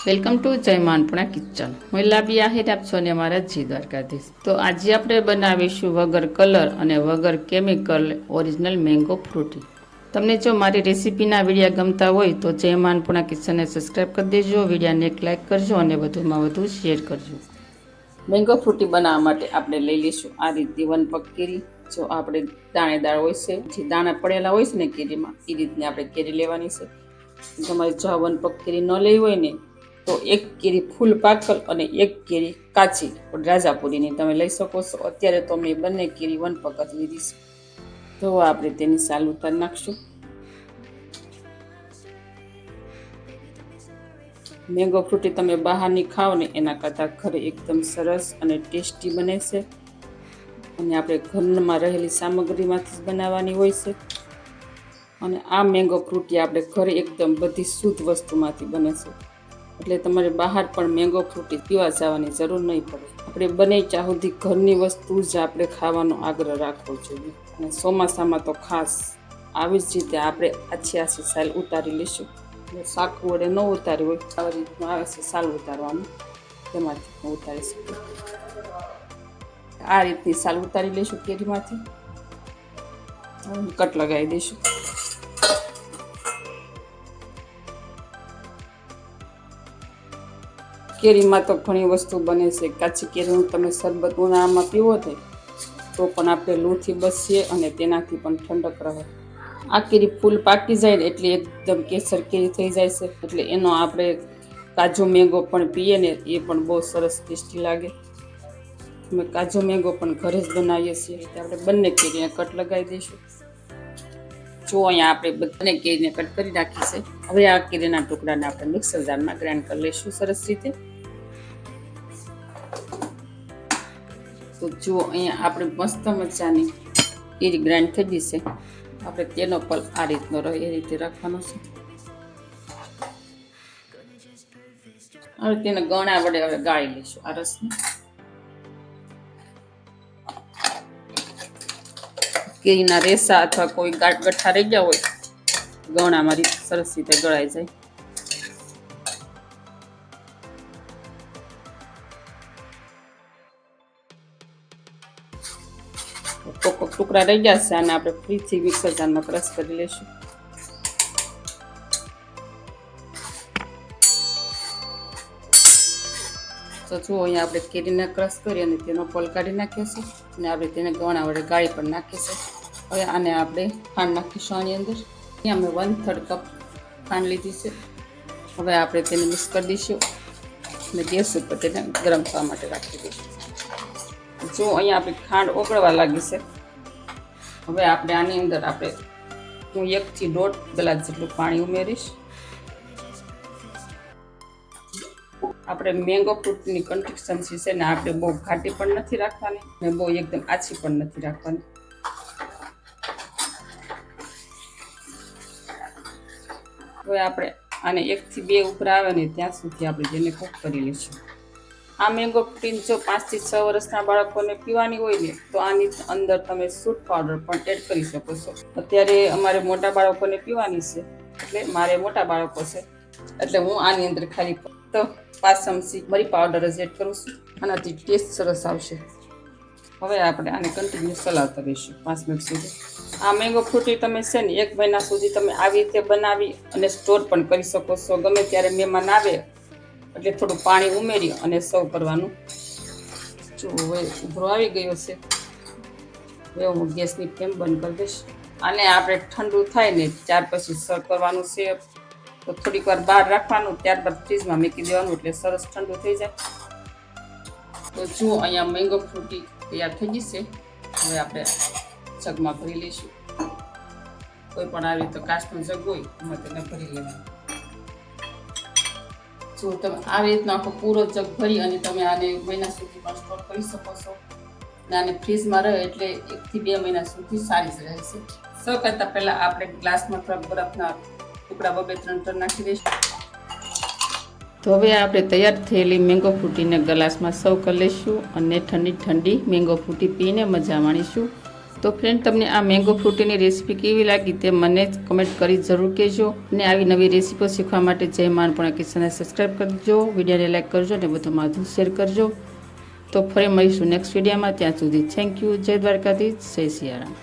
Welcome to જય માનપુણા kitchen. હું લાબી આહિર આપ છો ને અમારા જી દ્વારકાધીશ. તો આજે આપણે બનાવીશું વગર કલર અને વગર કેમિકલ ઓરિજિનલ મેંગો ફ્રૂટી. તમને જો મારી રેસીપીના વિડીયો ગમતા હોય તો જય માનપુણા કિચનને સબસ્ક્રાઈબ કરી દેજો, વિડીયોને એક લાઇક કરજો અને વધુમાં વધુ શેર કરજો. મેંગો ફ્રૂટી બનાવવા માટે આપણે લઈ લઈશું આ રીતની 1 પગ કેરી. જો આપણે દાણેદાર હોય છે, જે દાણા પડેલા હોય છે ને કેરીમાં, એ રીતની આપણે કેરી લેવાની છે. તમારે જો 1 પગ કેરી ન લેવી હોય ને તો 1 કેરી ફૂલ પાકલ અને 1 કેરી કાચી રાજાપુરીની તમે લઈ શકો છો. અત્યારે તો મેં બંને કેરી 1 પગ જ લીધી છે. તો આપણે તેની સાલ ઉતારી નાખશું. મેંગો ફ્રૂટી તમે બહારની ખાઓ ને એના કરતાં ઘરે એકદમ સરસ અને ટેસ્ટી બને છે. અને આપણે ઘરમાં રહેલી સામગ્રીમાંથી જ બનાવવાની હોય છે. અને આ મેંગો ફ્રૂટી આપણે ઘરે એકદમ બધી શુદ્ધ વસ્તુમાંથી બને છે. એટલે તમારે બહાર પણ મેંગો ફ્રૂટી પીવા જવાની જરૂર નહીં પડે. આપણે બને ત્યાં સુધી ઘરની વસ્તુ જ આપણે ખાવાનો આગ્રહ રાખવો જોઈએ. અને ચોમાસામાં તો ખાસ આવી જ રીતે આપણે આછી સાલ ઉતારી લઈશું. શાક વડે ન ઉતારી હોય આવી રીતનું આવે છે સાલ ઉતારવાનું, તેમાંથી હું ઉતારી શકું. આ રીતની સાલ ઉતારી લઈશું કેરીમાંથી. કટ લગાવી દઈશું. કેરીમાં તો ઘણી વસ્તુ બને છે. કાચી કેરીનું તમે શરબત ઉનાળામાં પીવો તો પણ આપણે લૂથી બચીએ અને તેનાથી પણ ઠંડક રહે. આ કેરી ફૂલ પાકી જાય ને એટલે એકદમ કેસર કેરી થઈ જાય છે. એટલે એનો આપણે કાજુ મેંગો પણ પીએ ને એ પણ બહુ સરસ ટેસ્ટી લાગે. અમે કાજુ મેંગો પણ ઘરે જ બનાવીએ છીએ. એટલે આપણે બંને કેરીને કટ લગાવી દઈશું. જો અહીંયા આપણે બંને કેરીને કટ કરી નાખી છે. હવે આ કેરીના ટુકડાને આપણે મિક્સર જારમાં ગ્રાઇન્ડ કરી લઈશું સરસ રીતે. તો જો અહીંયા આપણે મસ્ત મજાની કેરી ગ્રાઇન્ડ થઈ ગઈ છે. આપણે તેનો પલ આ રીતનો રહે એ રીતે રાખવાનો છે. હવે તેને ગણા વડે હવે ગાળી લઈશું આ રસને. કેરીના રેસા અથવા કોઈ ગઠ્ઠા રહી ગયા હોય ગણામાં સરસ રીતે ગળાઈ જાય. કોક ટુકડા રહી ગયા છે અને આપણે ફરીથી મિક્સર જારમાં ક્રશ કરી લઈશું. તો જુઓ અહીંયા આપણે કેરીને ક્રશ કરી અને તેનો પોલ કાઢી નાખ્યો છે. અને આપણે તેને ગણા વડે ગાળી પણ નાખીએ છીએ. હવે આને આપણે ખાંડ નાખીશું આની અંદર. અહીંયા અમે 1/3 કપ ખાંડ લીધી છે. હવે આપણે તેને મિક્સ કરી દઈશું અને ગેસ ઉપર તેને ગરમ થવા માટે રાખી દઈશું. જો અહીંયા આપણી ખાંડ ઓગળવા લાગી છે. હવે આપણે આની અંદર હું 1 થી 1.5 ગ્લાસ જેટલું પાણી ઉમેરીશ. આપણે મેંગો ફ્રૂટની કન્સિસ્ટન્સી છે ને આપણે બહુ ઘાટી પણ નથી રાખવાની ને બહુ એકદમ આછી પણ નથી રાખવાની. હવે આપણે આને 1 થી 2 ઉપર આવે ને ત્યાં સુધી આપણે તેને કૂક કરી લઈશું. આ મેંગો ફ્રૂટી જો 5 થી 6 વર્ષના બાળકોને પીવાની હોય ને તો આની અંદર તમે સૂટ પાવડર પણ એડ કરી શકો છો. અત્યારે અમારે મોટા બાળકોને પીવાની છે એટલે મારે મોટા બાળકો છે એટલે હું આની અંદર ખાલી ફક્ત 5 ચમચી મરી પાવડર જ એડ કરું છું. આનાથી ટેસ્ટ સરસ આવશે. હવે આપણે આને કન્ટિન્યુ ચલાવતા રહીશું 5 મિનિટ સુધી. આ મેંગો ફ્રૂટી તમે છે ને 1 મહિના સુધી તમે આવી રીતે બનાવી અને સ્ટોર પણ કરી શકો છો. ગમે ત્યારે મહેમાન આવે એટલે થોડું પાણી ઉમેરી અને સર્વ કરવાનું. જો હવે ઉભરો આવી ગયો છે. હવે હું ગેસની ફ્લેમ બંધ કરી દઈશ. આને આપણે ઠંડુ થાય ને ત્યાર પછી સર્વ કરવાનું છે. તો થોડીક વાર બહાર રાખવાનું, ત્યારબાદ ફ્રીજમાં મૂકી દેવાનું એટલે સરસ ઠંડુ થઈ જાય. તો જુઓ અહીંયા મેંગો ફ્રૂટી તૈયાર થઈ ગઈ છે. હવે આપણે જગમાં ભરી લઈશું. કોઈ પણ આવી તો કાચનો જગ હોય એમાં તેને ભરી લેવાનું. જો તમે આવી રીતનો આખો પૂરો જગ ભરી અને તમે આને મહિના સુધી પણ સ્ટોર કરી શકો છો. અને આને ફ્રીજમાં રહે એટલે 1 થી 2 મહિના સુધી સારી જ રહેશે. સૌ કરતાં પહેલાં આપણે ગ્લાસમાં થોડા બરફના ટુકડા 2-3 નાખી દઈશું. તો હવે આપણે તૈયાર થયેલી મેંગો ફ્રૂટીને ગ્લાસમાં સર્વ કરી લઈશું અને ઠંડી મેંગો ફ્રૂટી પીને મજા માણીશું. તો ફ્રેન્ડ, તમને આ મેંગો ફ્રૂટીની રેસીપી કેવી લાગી તે મને કમેન્ટ કરી જરૂર કહેજો. અને આવી નવી રેસીપીઓ શીખવા માટે જય માં અન્નપૂર્ણા કિચનને સબસ્ક્રાઈબ કરજો, વિડીયોને લાઈક કરજો અને બધું શેર કરજો. તો ફરી મળીશું નેક્સ્ટ વિડીયોમાં. ત્યાં સુધી થેન્ક યુ. જય દ્વારકાધીશ, જય સિયારામ.